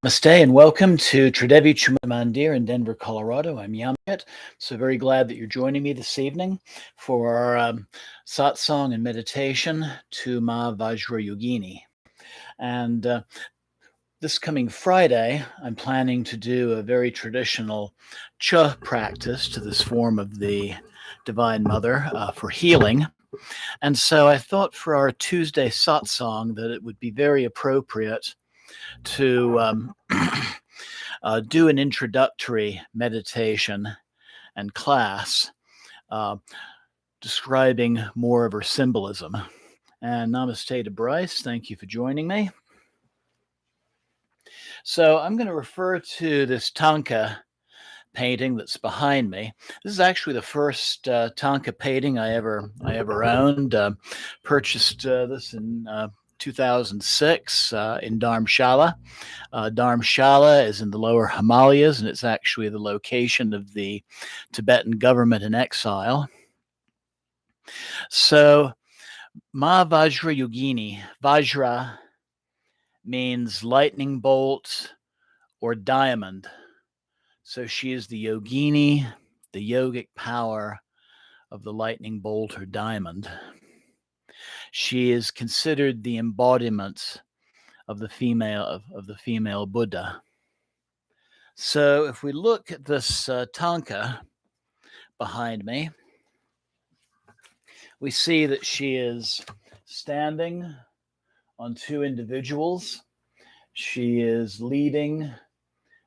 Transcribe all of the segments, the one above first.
Namaste and welcome to Tridevi Chumandir in Denver, Colorado. I'm Yamit. So very glad that you're joining me this evening for our satsang and meditation to Ma Vajrayogini. And this coming Friday, I'm planning to do a very traditional cha practice to this form of the Divine Mother for healing. And so I thought for our Tuesday satsang that it would be very appropriate to do an introductory meditation and class describing more of her symbolism. And namaste to Bryce. Thank you for joining me. So I'm going to refer to this Tanka painting that's behind me. This is actually the first Tanka painting I ever owned. Purchased this in 2006 in Dharamshala. Dharamshala is in the lower Himalayas, and it's actually the location of the Tibetan government in exile. So, Ma Vajrayogini, Vajra means lightning bolt or diamond. So she is the Yogini, the yogic power of the lightning bolt or diamond. She is considered the embodiment of the female Buddha. So if we look at this Tanka behind me, we see that she is standing on two individuals. She is leading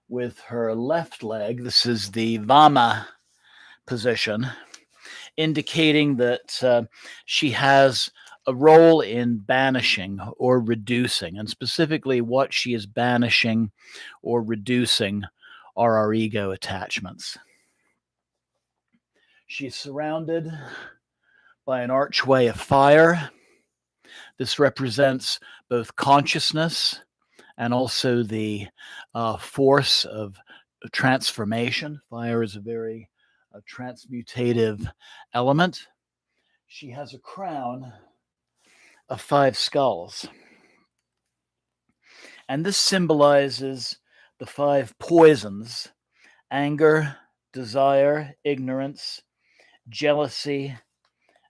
with her left leg. This is the Vama position, indicating that she has a role in banishing or reducing, and specifically what she is banishing or reducing are our ego attachments. She's surrounded by an archway of fire. This represents both consciousness and also the force of transformation. Fire is a very transmutative element. She has a crown of 5 skulls. And this symbolizes the 5 poisons: anger, desire, ignorance, jealousy,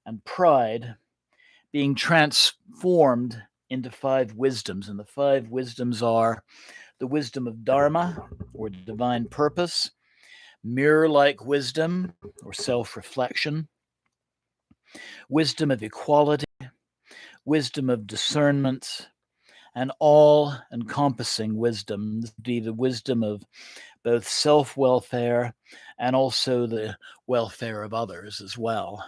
and pride, being transformed into 5 wisdoms. And the 5 wisdoms are the wisdom of Dharma, or divine purpose, mirror-like wisdom, or self-reflection, wisdom of equality, wisdom of discernment, and all-encompassing wisdom. This would be the wisdom of both self-welfare and also the welfare of others as well.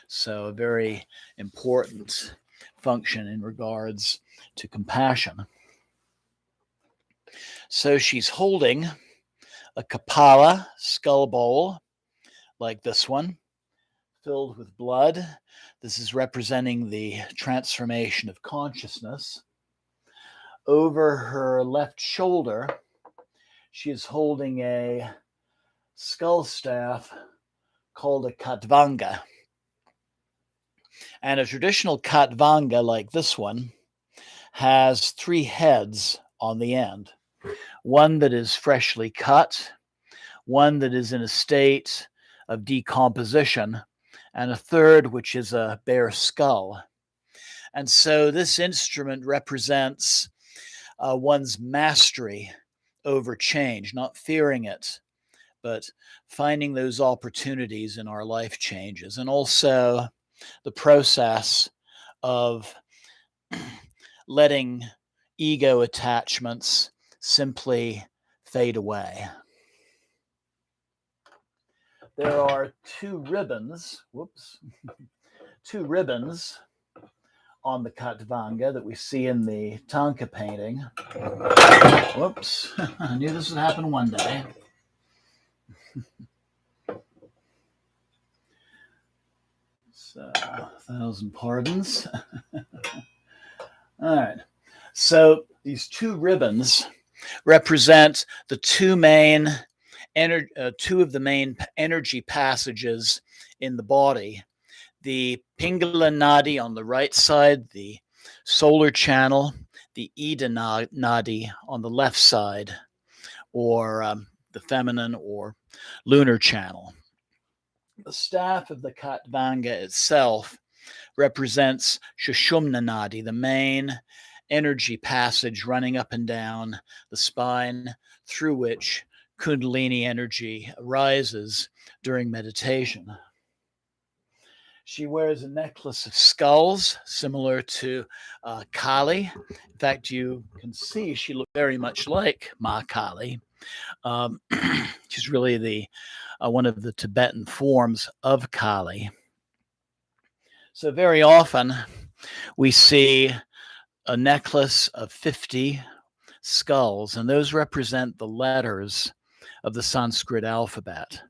So a very important function in regards to compassion. So she's holding a kapala, skull bowl, like this one, filled with blood. This is representing the transformation of consciousness. Over her left shoulder, she is holding a skull staff called a katvanga. And a traditional katvanga like this one has 3 heads on the end. One that is freshly cut, one that is in a state of decomposition, and a third which is a bare skull. And so this instrument represents one's mastery over change, not fearing it, but finding those opportunities in our life changes, and also the process of letting ego attachments simply fade away. There are 2 ribbons, two ribbons on the katvanga that we see in the Tanka painting. Whoops, I knew this would happen one day. So, 1,000 pardons. All right. So these 2 ribbons represent the 2 of the main energy passages in the body. The Pingala Nadi on the right side, the solar channel, the Ida Nadi on the left side, or the feminine or lunar channel. The staff of the Khatvanga itself represents Shushumna Nadi, the main energy passage running up and down the spine through which Kundalini energy arises during meditation. She wears a necklace of skulls similar to Kali. In fact, you can see she looks very much like Ma Kali. She's really the one of the Tibetan forms of Kali. So very often we see a necklace of 50 skulls, and those represent the letters of the Sanskrit alphabet.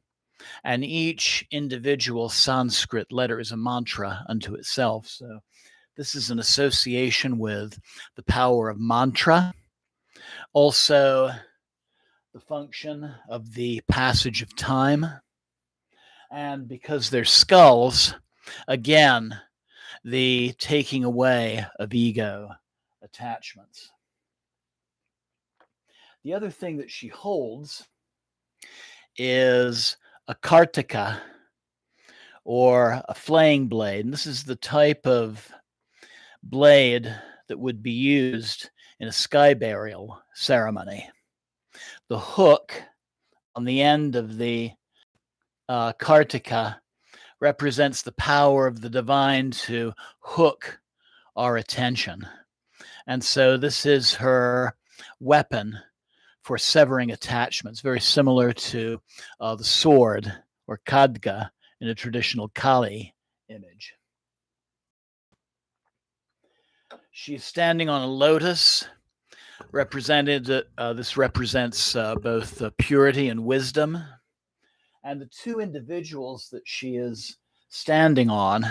And each individual Sanskrit letter is a mantra unto itself. So this is an association with the power of mantra. Also, the function of the passage of time. And because they're skulls, again, the taking away of ego attachments. The other thing that she holds is a kartika, or a flaying blade. And this is the type of blade that would be used in a sky burial ceremony. The hook on the end of the kartika represents the power of the divine to hook our attention. And so this is her weapon for severing attachments, very similar to the sword or khadga in a traditional Kali image. She's standing on a lotus, this represents both purity and wisdom. And the two individuals that she is standing on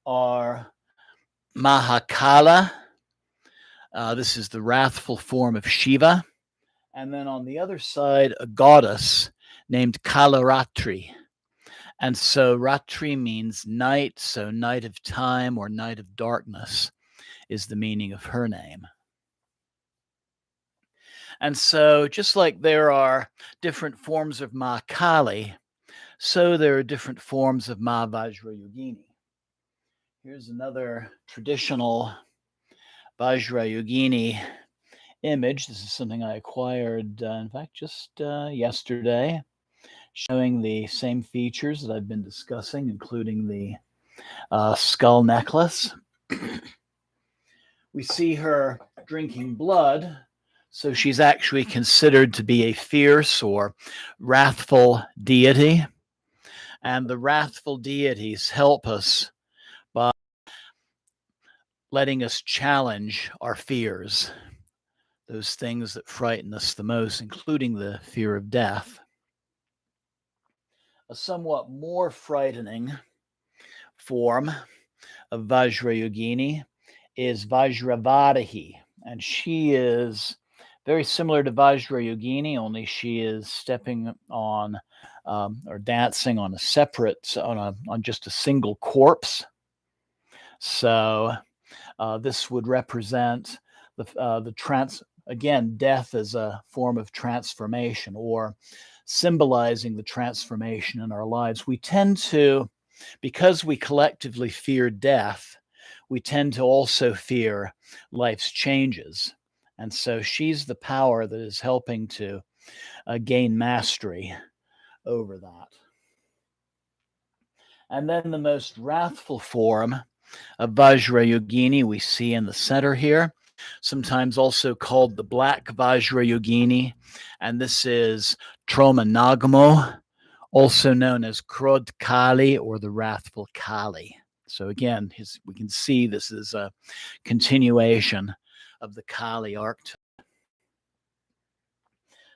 are Mahakala. This is the wrathful form of Shiva. And then on the other side, a goddess named Kalaratri. And so Ratri means night, so night of time or night of darkness is the meaning of her name. And so just like there are different forms of Ma Kali, so there are different forms of Ma Vajrayogini. Here's another traditional Vajrayogini image. This is something I acquired, in fact, just yesterday, showing the same features that I've been discussing, including the skull necklace. We see her drinking blood, so she's actually considered to be a fierce or wrathful deity. And the wrathful deities help us by letting us challenge our fears, those things that frighten us the most, including the fear of death. A somewhat more frightening form of Vajrayogini is Vajravarahi, and she is very similar to Vajrayogini, only she is stepping on or dancing on on just a single corpse. So this would represent again, death as a form of transformation, or symbolizing the transformation in our lives. We tend to, because we collectively fear death, we tend to also fear life's changes. And so she's the power that is helping to gain mastery over that. And then the most wrathful form of Vajrayogini we see in the center here, sometimes also called the Black Vajrayogini, and this is Tromanagamo, also known as Krodh Kali or the Wrathful Kali. So again, we can see this is a continuation of the Kali archetype.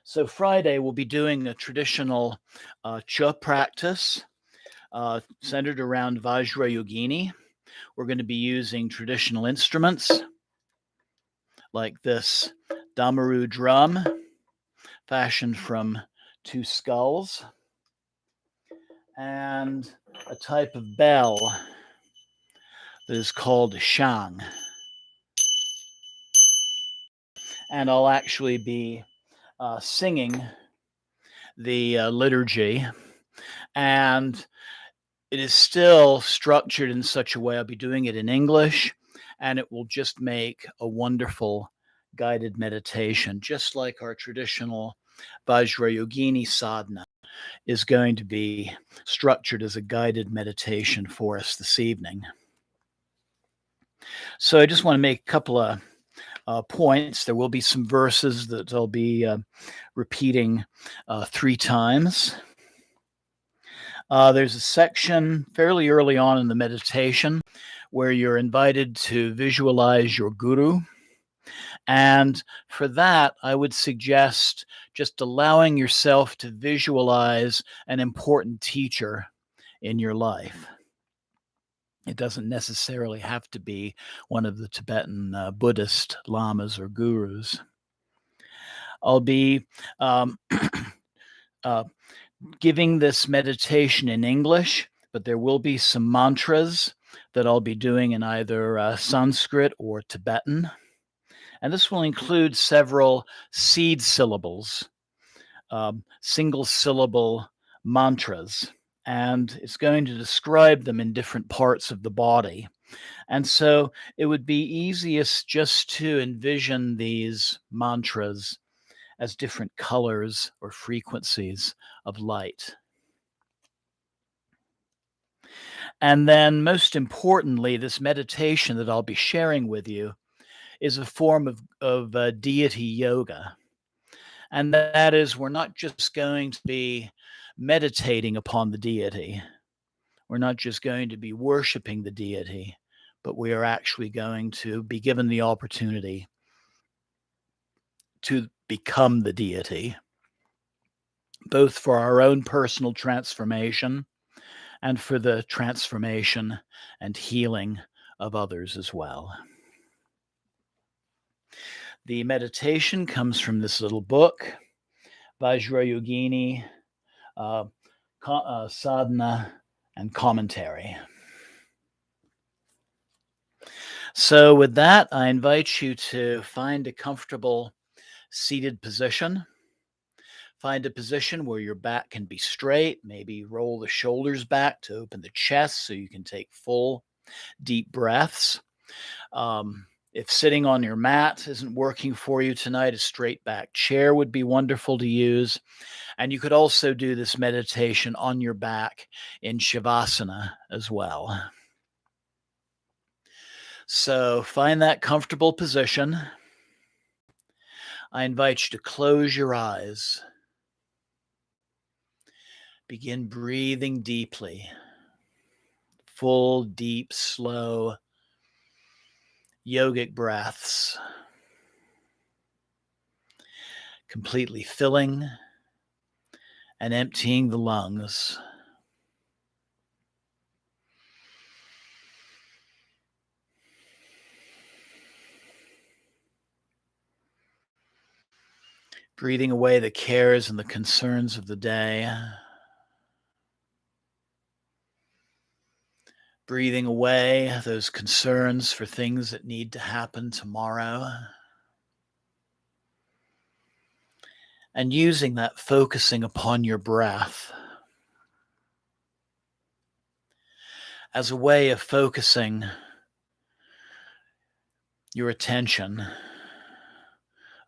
So Friday we'll be doing a traditional Cha practice centered around Vajrayogini. We're going to be using traditional instruments like this Damaru drum, fashioned from two skulls, and a type of bell that is called a shang. and I'll actually be singing the liturgy, and it is still structured in such a way. I'll be doing it in English, and it will just make a wonderful guided meditation, just like our traditional Vajrayogini sadhana is going to be structured as a guided meditation for us this evening. So I just want to make a couple of points. There will be some verses that I'll be repeating 3 times. There's a section fairly early on in the meditation where you're invited to visualize your guru. And for that, I would suggest just allowing yourself to visualize an important teacher in your life. It doesn't necessarily have to be one of the Tibetan Buddhist lamas or gurus. I'll be giving this meditation in English, but there will be some mantras that I'll be doing in either Sanskrit or Tibetan. And this will include several seed syllables, single syllable mantras, and it's going to describe them in different parts of the body. And so it would be easiest just to envision these mantras as different colors or frequencies of light. And then, most importantly, this meditation that I'll be sharing with you is a form of deity yoga. And that is, we're not just going to be meditating upon the deity. We're not just going to be worshiping the deity, but we are actually going to be given the opportunity to become the deity, both for our own personal transformation and for the transformation and healing of others as well. The meditation comes from this little book, Vajrayogini, Sadhana, and Commentary. So with that, I invite you to find a comfortable seated position. Find a position where your back can be straight. Maybe roll the shoulders back to open the chest so you can take full, deep breaths. If sitting on your mat isn't working for you tonight, a straight back chair would be wonderful to use. And you could also do this meditation on your back in Shavasana as well. So find that comfortable position. I invite you to close your eyes. Begin breathing deeply. Full, deep, slow, yogic breaths. Completely filling and emptying the lungs. Breathing away the cares and the concerns of the day. Breathing away those concerns for things that need to happen tomorrow. And using that, focusing upon your breath as a way of focusing your attention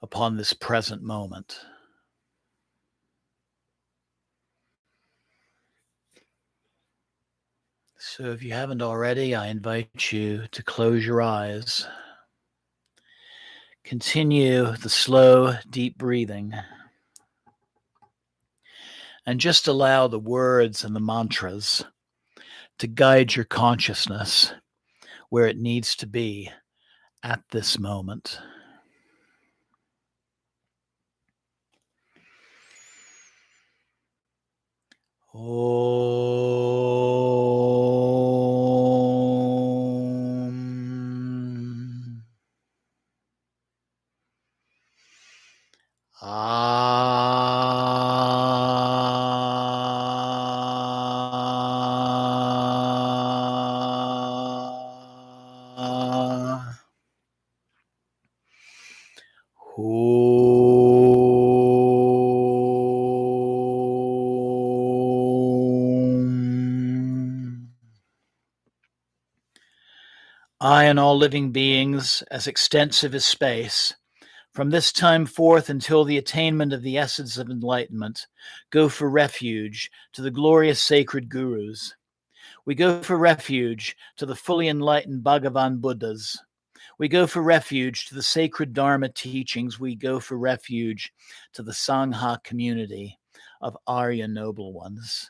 upon this present moment. So if you haven't already, I invite you to close your eyes. Continue the slow, deep breathing. And just allow the words and the mantras to guide your consciousness where it needs to be at this moment. Om. I and all living beings, as extensive as space, from this time forth until the attainment of the essence of enlightenment, go for refuge to the glorious sacred gurus. We go for refuge to the fully enlightened Bhagavan Buddhas. We go for refuge to the sacred Dharma teachings. We go for refuge to the Sangha community of Arya Noble Ones.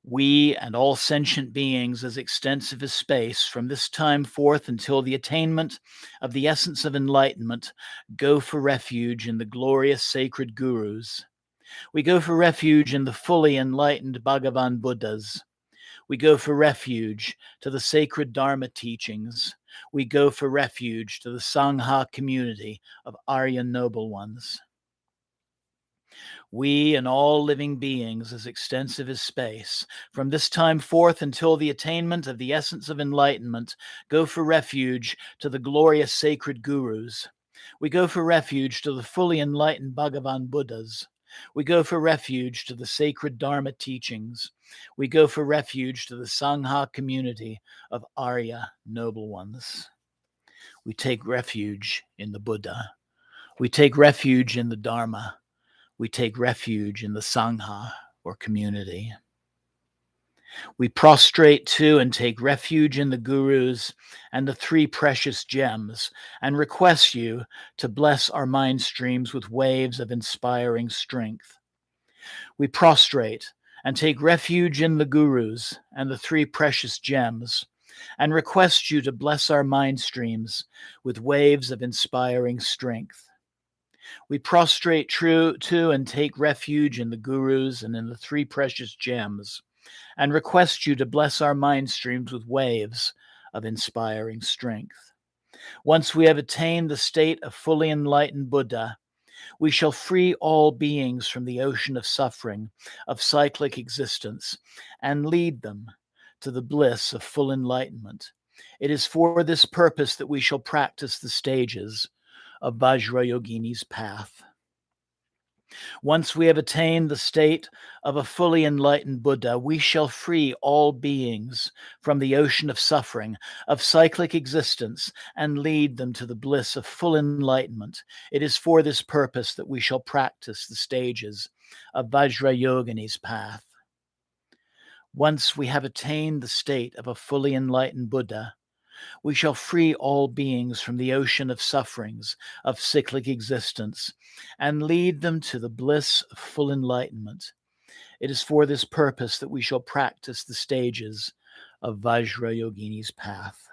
We and all sentient beings, as extensive as space, from this time forth until the attainment of the essence of enlightenment, go for refuge in the glorious sacred gurus. We go for refuge in the fully enlightened Bhagavan Buddhas. We go for refuge to the sacred Dharma teachings. We go for refuge to the Sangha community of Arya Noble Ones. We and all living beings, as extensive as space, from this time forth until the attainment of the essence of enlightenment, go for refuge to the glorious sacred gurus. We go for refuge to the fully enlightened Bhagavan Buddhas. We go for refuge to the sacred Dharma teachings. We go for refuge to the Sangha community of Arya Noble Ones. We take refuge in the Buddha. We take refuge in the Dharma. We take refuge in the Sangha, or community. We prostrate to and take refuge in the gurus and the three precious gems, and request you to bless our mind streams with waves of inspiring strength. We prostrate and take refuge in the gurus and the three precious gems, and request you to bless our mind streams with waves of inspiring strength. We prostrate true to and take refuge in the gurus and in the three precious gems, and request you to bless our mind streams with waves of inspiring strength. Once we have attained the state of fully enlightened Buddha, we shall free all beings from the ocean of suffering, of cyclic existence, and lead them to the bliss of full enlightenment. It is for this purpose that we shall practice the stages of Vajrayogini's path. Once we have attained the state of a fully enlightened Buddha, we shall free all beings from the ocean of suffering, of cyclic existence, and lead them to the bliss of full enlightenment. It is for this purpose that we shall practice the stages of Vajrayogini's path. Once we have attained the state of a fully enlightened Buddha, we shall free all beings from the ocean of sufferings, of cyclic existence, and lead them to the bliss of full enlightenment. It is for this purpose that we shall practice the stages of Vajrayogini's path.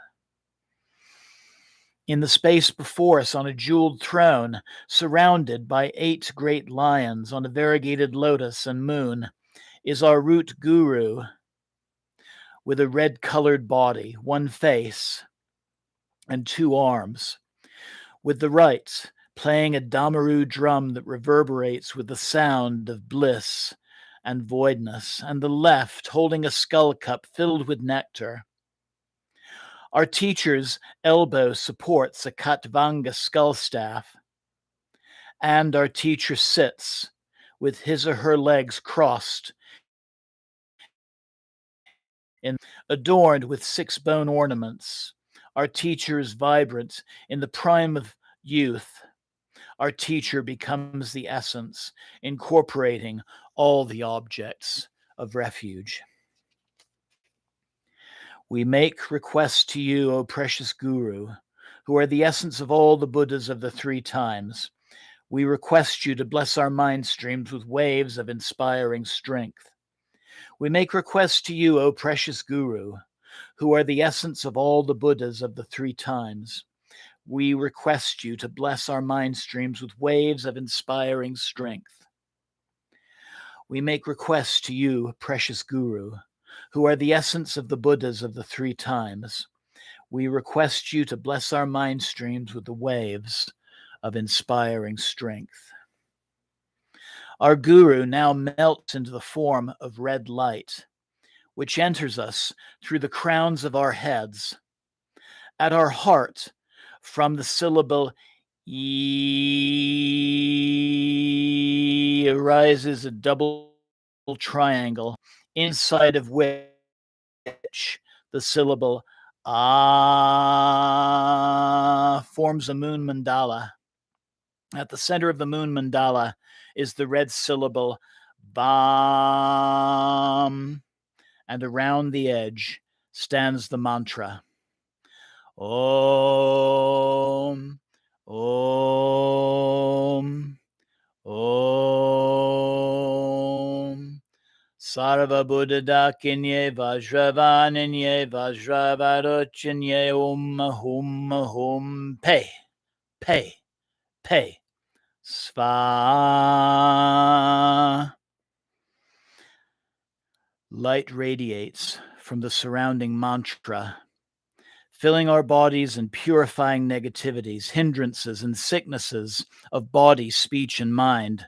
In the space before us, on a jeweled throne, surrounded by 8 great lions on a variegated lotus and moon, is our root guru with a red-colored body, 1 face, and 2 arms, with the right playing a damaru drum that reverberates with the sound of bliss and voidness, and the left holding a skull cup filled with nectar. Our teacher's elbow supports a Katvanga skull staff, and our teacher sits with his or her legs crossed, adorned with 6 bone ornaments. Our teacher is vibrant in the prime of youth. Our teacher becomes the essence, incorporating all the objects of refuge. We make request to you, O precious Guru, who are the essence of all the Buddhas of the 3 times. We request you to bless our mind streams with waves of inspiring strength. We make request to you, O precious Guru, who are the essence of all the Buddhas of the 3 times. We request you to bless our mind streams with waves of inspiring strength. We make request to you, precious Guru, who are the essence of the Buddhas of the 3 times. We request you to bless our mind streams with the waves of inspiring strength. Our Guru now melts into the form of red light, which enters us through the crowns of our heads. At our heart, from the syllable E arises a double triangle, inside of which the syllable forms a moon mandala. At the center of the moon mandala is the red syllable Vam, and around the edge stands the mantra Om, Om, Om. Sarva Buddha Dakinye Vajravananye Vajravarochinye Hum Pe Pe Sva. Light radiates from the surrounding mantra, filling our bodies and purifying negativities, hindrances, and sicknesses of body, speech, and mind.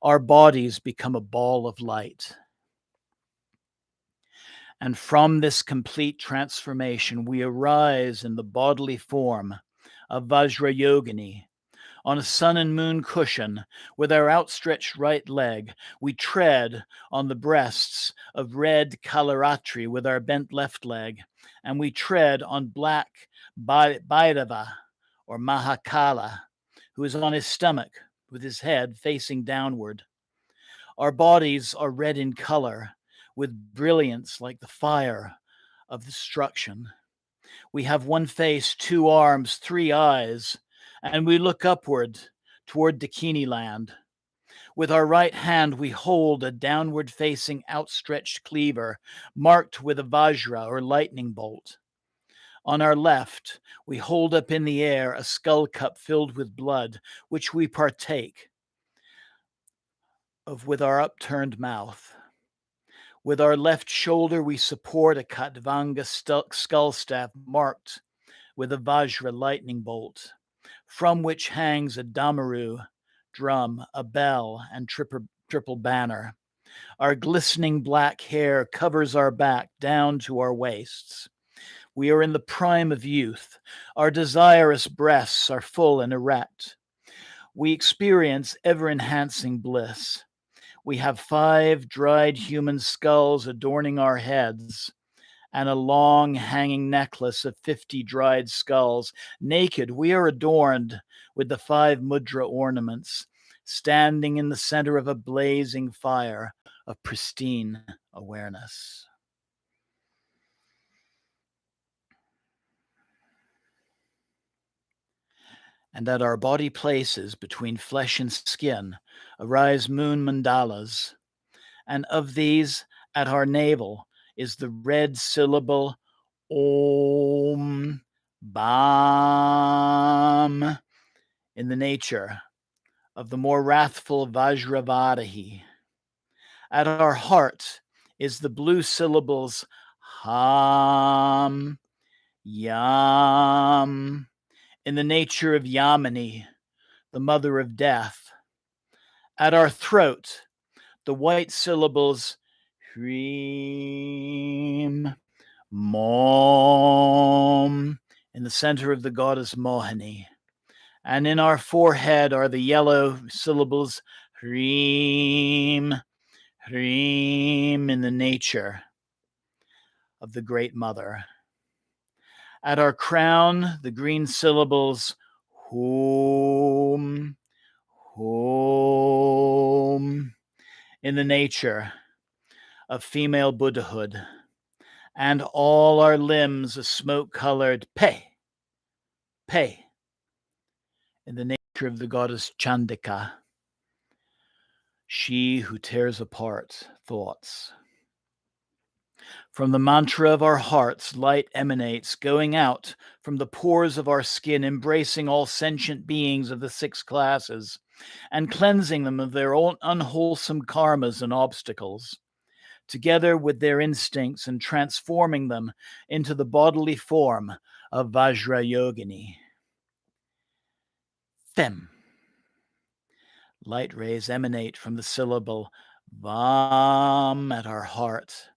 Our bodies become a ball of light. And from this complete transformation, we arise in the bodily form of Vajrayogini. On a sun and moon cushion, with our outstretched right leg, we tread on the breasts of red Kalaratri with our bent left leg, and we tread on black Bhairava, or Mahakala, who is on his stomach with his head facing downward. Our bodies are red in color, with brilliance like the fire of destruction. We have one face, two arms, three eyes, and we look upward toward Dakini land. With our right hand, we hold a downward-facing outstretched cleaver marked with a Vajra or lightning bolt. On our left, we hold up in the air a skull cup filled with blood, which we partake of with our upturned mouth. With our left shoulder, we support a Katvanga skull staff marked with a Vajra lightning bolt, from which hangs a damaru, drum, a bell, and triple banner. Our glistening black hair covers our back down to our waists. We are in the prime of youth. Our desirous breasts are full and erect. We experience ever-enhancing bliss. We have 5 dried human skulls adorning our heads, and a long hanging necklace of 50 dried skulls. Naked, we are adorned with the 5 mudra ornaments, standing in the center of a blazing fire of pristine awareness. And at our body places between flesh and skin arise moon mandalas, and of these at our navel is the red syllable Om Bam, in the nature of the more wrathful Vajravadahi. At our heart is the blue syllables Ham, Yam, in the nature of Yamini, the mother of death. At our throat, the white syllables Hreem, Mom, in the center of the goddess Mohini. And in our forehead are the yellow syllables Hreem, Hreem, in the nature of the Great Mother. At our crown, the green syllables Hum, Hum, in the nature of female Buddhahood. And all our limbs a smoke-colored Pe, in the nature of the goddess Chandika, she who tears apart thoughts. From the mantra of our hearts, light emanates, going out from the pores of our skin, embracing all sentient beings of the 6 classes, and cleansing them of their own unwholesome karmas and obstacles, together with their instincts, and transforming them into the bodily form of Vajrayogini. Fem. Light rays emanate from the syllable Vam at our heart,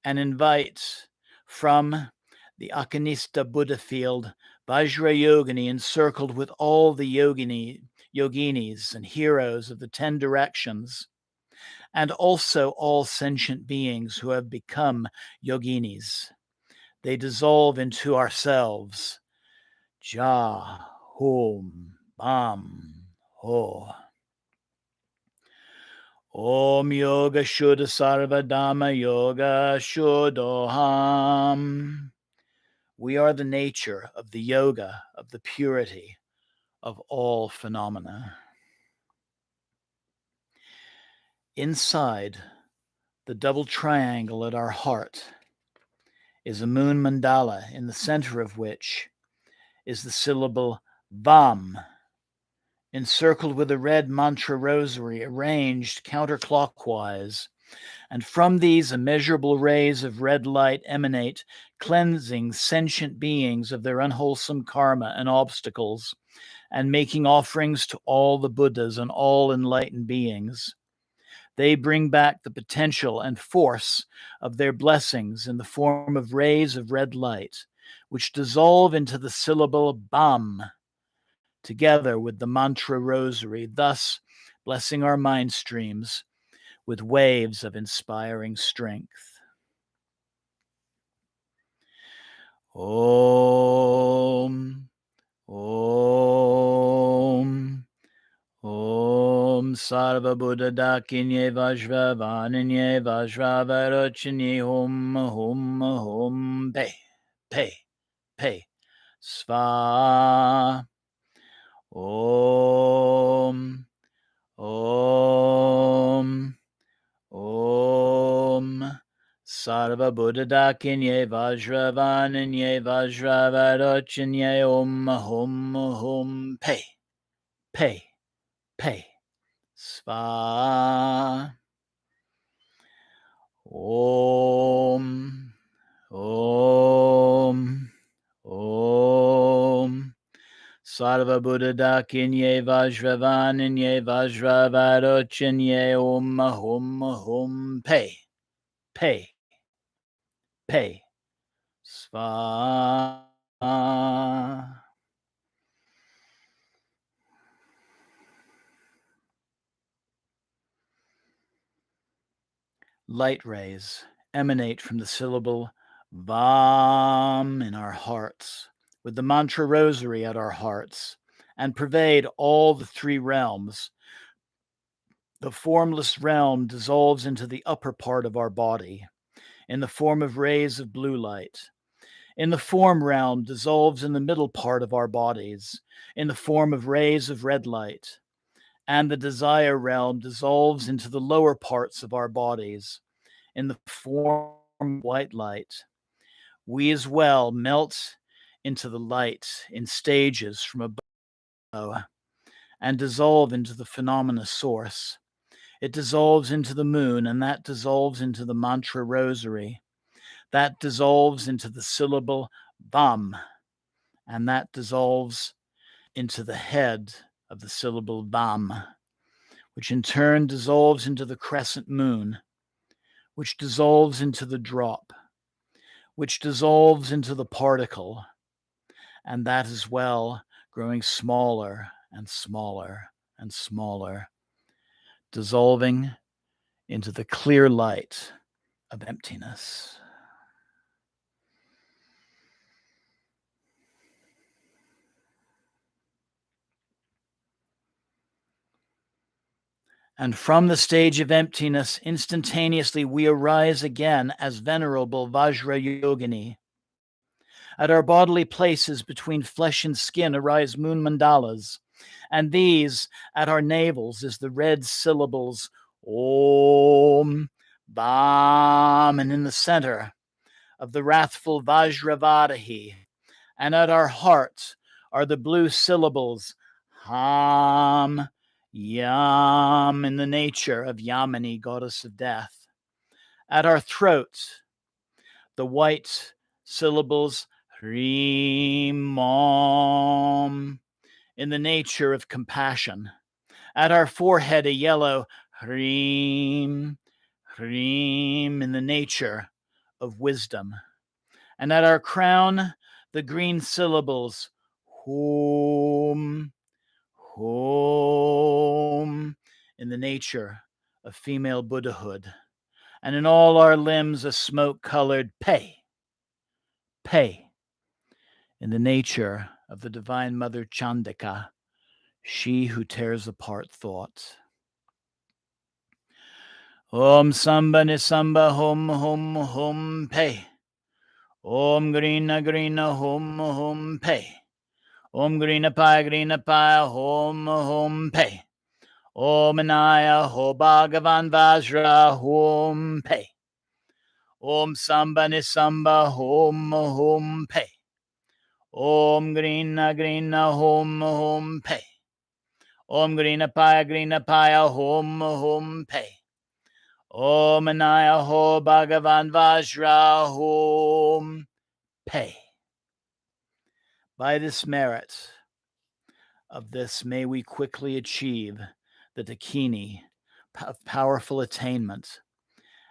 and invite from the Akanista Buddha field Vajrayogini encircled with all the yoginis and heroes of the 10 directions, and also all sentient beings who have become yoginis. They dissolve into ourselves. Ja, hum, bam, ho. Om Yoga Shuddha Sarva Dhamma Yoga Shuddham. We are the nature of the yoga, of the purity of all phenomena. Inside the double triangle at our heart is a moon mandala, in the center of which is the syllable Vam, encircled with a red mantra rosary arranged counterclockwise. And from these immeasurable rays of red light emanate, cleansing sentient beings of their unwholesome karma and obstacles, and making offerings to all the Buddhas and all enlightened beings. They bring back the potential and force of their blessings in the form of rays of red light, which dissolve into the syllable Bam, together with the mantra rosary, thus blessing our mind streams with waves of inspiring strength. Om, Om, Om Sarva Buddha Dakinye Vajra Vaninye Vajra Varochinye Hum Hum Hum Pe Sva Om Om Om Sarva Buddha Dakinye Vajra Vaninye Vajra Varochinye Hum Hum Hum Pe Sva Om Om Om Sarva Buddha Dakinye Vajra Vaninye Vajra Varochinye Om Hum Hum Pe Sva. Light rays emanate from the syllable Vam in our hearts, with the mantra rosary at our hearts, and pervade all the 3 realms. The formless realm dissolves into the upper part of our body in the form of rays of blue light. In the form realm dissolves in the middle part of our bodies in the form of rays of red light. And the desire realm dissolves into the lower parts of our bodies in the form of white light. We as well melt into the light in stages from above and dissolve into the phenomena source. It dissolves into the moon, and that dissolves into the mantra rosary. That dissolves into the syllable Vam, and that dissolves into the head of the syllable Vam, which in turn dissolves into the crescent moon, which dissolves into the drop, which dissolves into the particle, and that as well growing smaller and smaller and smaller, dissolving into the clear light of emptiness. And from the stage of emptiness, instantaneously we arise again as venerable Vajrayogini. At our bodily places between flesh and skin arise moon mandalas, and these at our navels is the red syllables Om, Bam, and in the center of the wrathful Vajravadahi, and at our heart are the blue syllables Ham, Yam, in the nature of Yamini, goddess of death. At our throat, the white syllables Hrim, Om, in the nature of compassion. At our forehead, a yellow Hrim, Hrim, in the nature of wisdom. And at our crown, the green syllables Home, home, in the nature of female Buddhahood, and in all our limbs a smoke-colored pei, in the nature of the Divine Mother Chandika, she who tears apart thought. Om Samba Nisamba Hom Pei. Om Grina Hom Pei. Om Grina Pai Hom Pei. Om Anaya Ho Bhagavan Vajra Hom Pei. Om Samba Nisamba Hom Pei. Om Grina Hom Pei. Om Grina Pai Hom Pei. Om Anaya Ho Bhagavan Vajra Hom Pei. By this merit of this, may we quickly achieve the dakini of powerful attainment,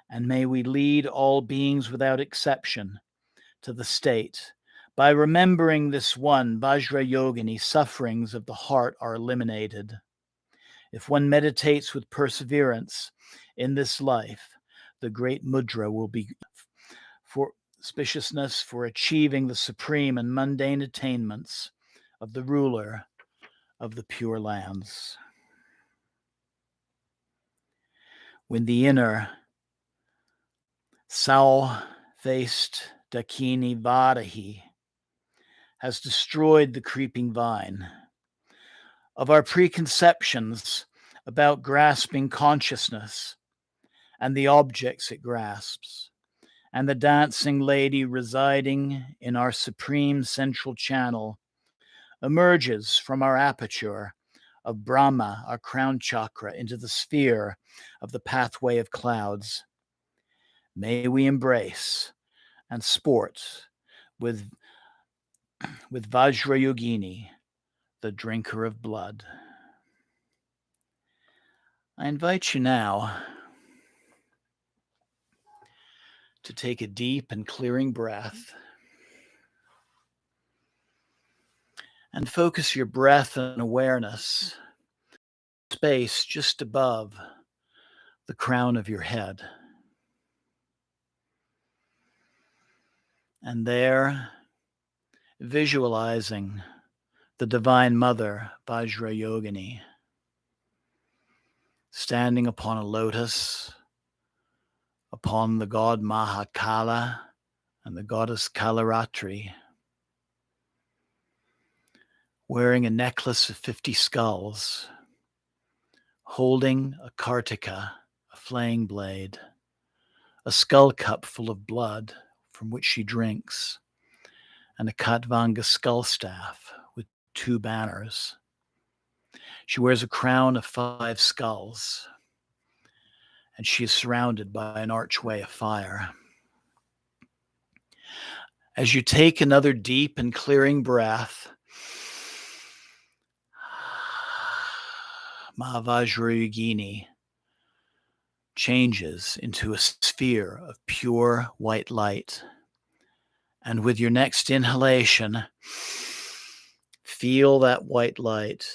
and may we lead all beings without exception to the state. By remembering this one Vajrayogini, sufferings of the heart are eliminated. If one meditates with perseverance in this life, the great mudra will be for auspiciousness for achieving the supreme and mundane attainments of the ruler of the Pure Lands. When the inner sow-faced Dakini Varahi has destroyed the creeping vine of our preconceptions about grasping consciousness and the objects it grasps, and the dancing lady residing in our supreme central channel emerges from our aperture of Brahma, our crown chakra, into the sphere of the pathway of clouds. May we embrace and sport with Vajrayogini, the drinker of blood. I invite you now to take a deep and clearing breath and focus your breath and awareness space just above the crown of your head. And there, visualizing the Divine Mother, Vajrayogini, standing upon a lotus, upon the god Mahakala and the goddess Kalaratri, wearing a necklace of 50 skulls, holding a kartika, a flaying blade, a skull cup full of blood from which she drinks, and a Katvanga skull staff with 2 banners. She wears a crown of 5 skulls, and she is surrounded by an archway of fire. As you take another deep and clearing breath, Vajrayogini changes into a sphere of pure white light. And with your next inhalation, feel that white light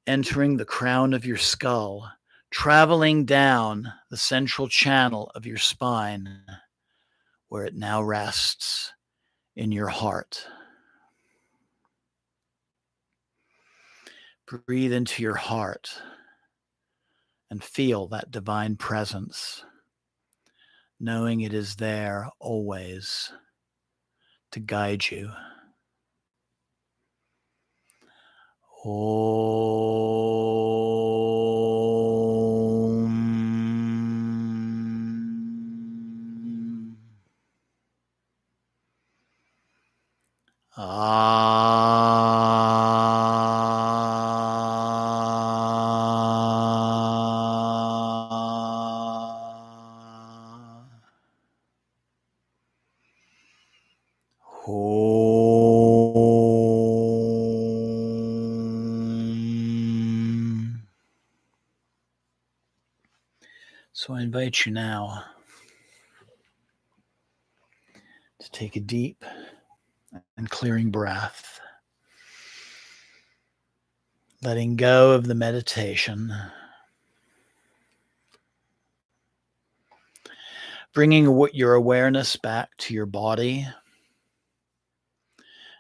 entering the crown of your skull, traveling down the central channel of your spine, where it now rests in your heart. Breathe into your heart and feel that divine presence, knowing it is there always to guide you. Om. So I invite you now to take a deep and clearing breath letting go of the meditation, bringing your awareness back to your body,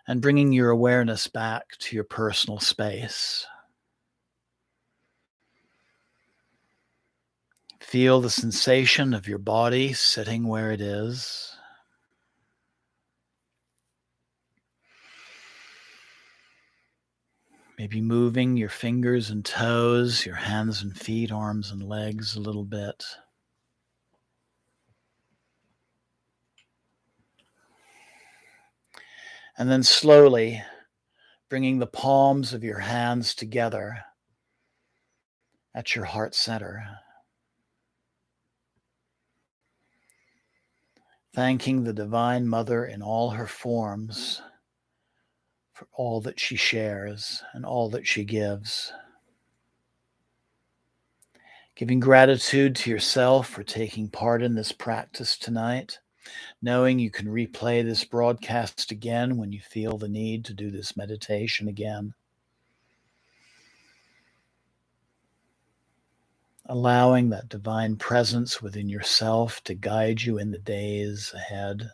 and bringing your awareness back to your personal space. Feel the sensation of your body sitting where it is. Maybe moving your fingers and toes, your hands and feet, arms and legs a little bit. And then slowly bringing the palms of your hands together at your heart center. Thanking the Divine Mother in all her forms for all that she shares and all that she gives. Giving gratitude to yourself for taking part in this practice tonight, knowing you can replay this broadcast again when you feel the need to do this meditation again. Allowing that divine presence within yourself to guide you in the days ahead.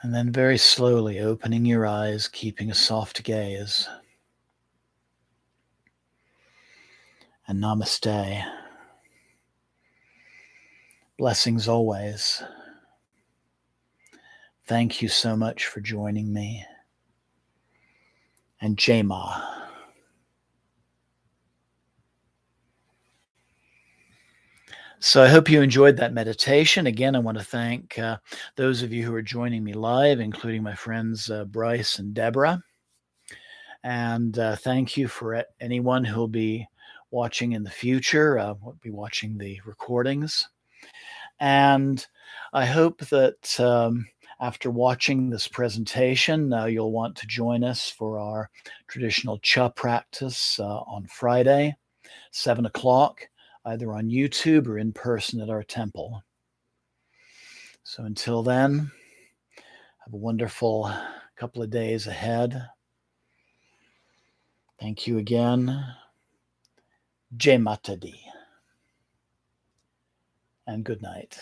And then very slowly opening your eyes, keeping a soft gaze. And namaste. Blessings always. Thank you so much for joining me. And Jai Ma. So I hope you enjoyed that meditation. Again, I want to thank those of you who are joining me live, including my friends Bryce and Deborah. And thank you for anyone who'll be watching in the future, will be watching the recordings. And I hope that after watching this presentation, you'll want to join us for our traditional Cha practice on Friday, 7 o'clock, either on YouTube or in person at our temple. So until then, have a wonderful couple of days ahead. Thank you again. Jai Mata Di. And good night.